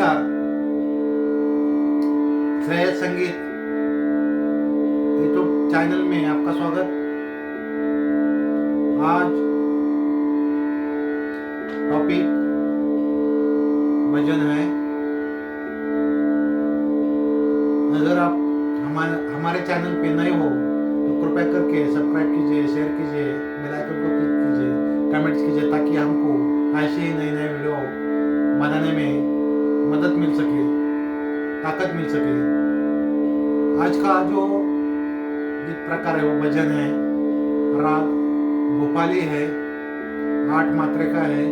नमस्कार। श्रेयस संगीत YouTube channel में आपका स्वागत। आज टॉपिक भजन है। अगर आप हमारे चैनल पे नए हो तो कृपया करके सब्सक्राइब कीजिए, शेयर कीजिए, बेल आइकन को क्लिक कीजिए, कमेंट्स कीजिए ताकि हमको ऐसे ही नए नए वीडियो बनाने में मदद मिल सके, ताकत मिल सके। आज का जो गीत प्रकार है वो भजन है। राग भोपाली है, 8 मात्रे का है,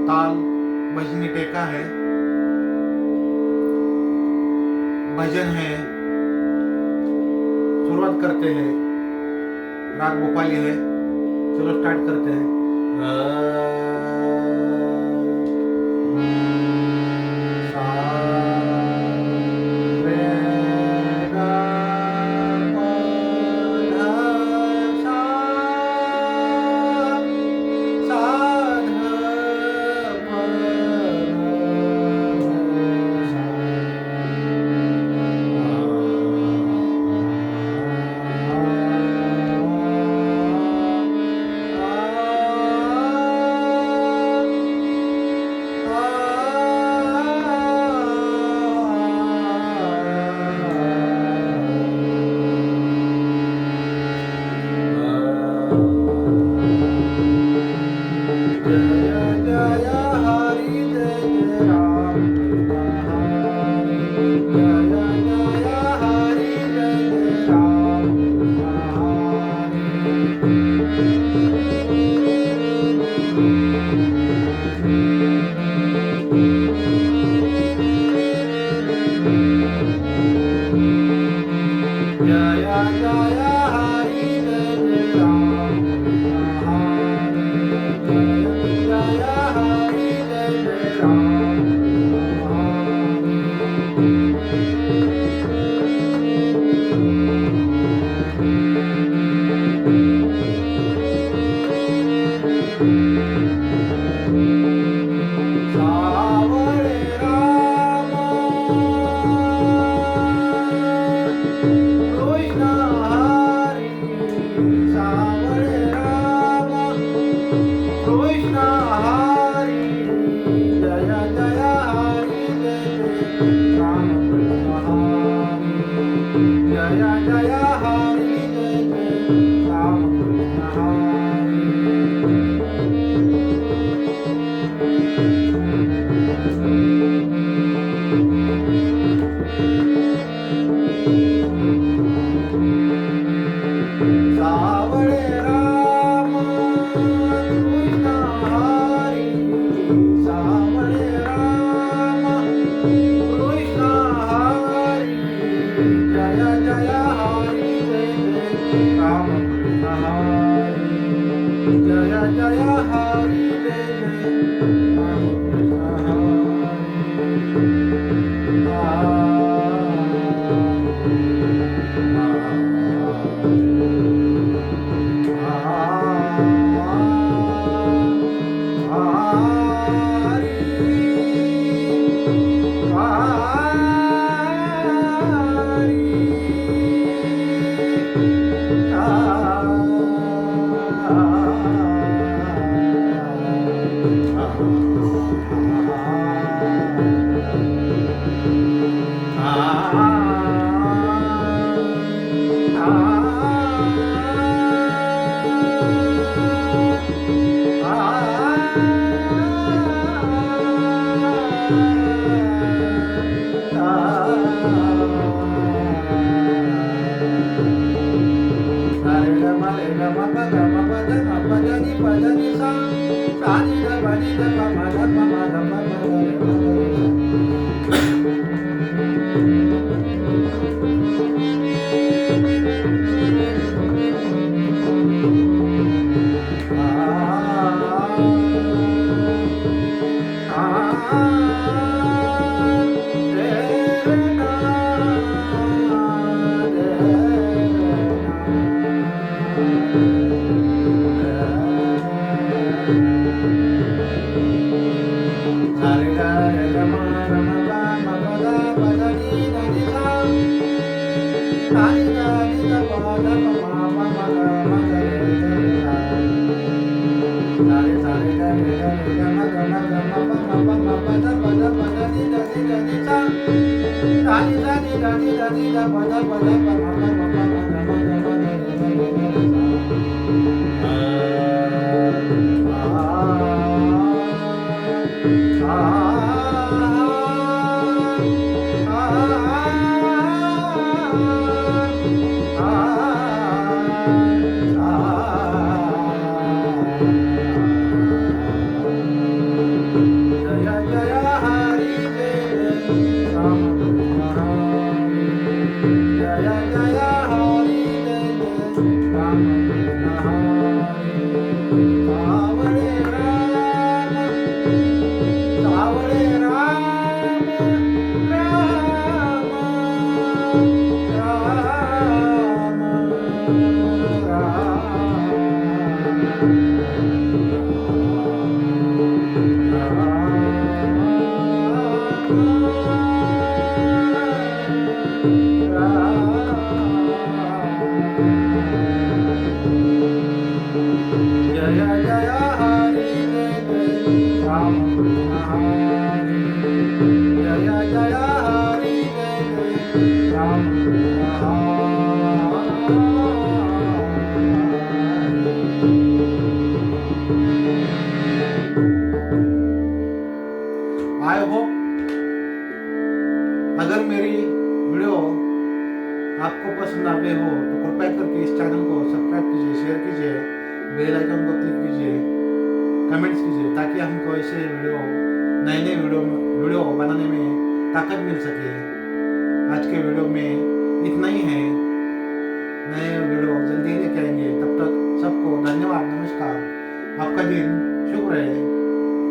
ताल भजनी टेका है। भजन है, शुरुआत करते हैं। राग भोपाली है, चलो स्टार्ट करते हैं। नी दा नी दा पा दा पा मा मा गा मा गा रे रे रे सा सा रे गा रे गा रे गा मा गा मा गा मा पा मा पा मा पा दा नी दा नी सा दा नी दा नी दा नी दा नी दा पा मा पा मा पा मा गा मा गा रे रे रे रे आई होप अगर मेरी वीडियो आपको पसंद आते हो तो कृपया करके इस चैनल को सब्सक्राइब कीजिए, शेयर कीजिए, बेल आइकन को क्लिक कीजिए, कमेंट्स कीजिए ताकि हमको ऐसे नए वीडियो बनाने में ताकत मिल सके। आज के वीडियो में इतना ही है, नए वीडियो जल्दी लेके आएंगे। तब तक सबको धन्यवाद, नमस्कार, आपका दिन शुभ रहे।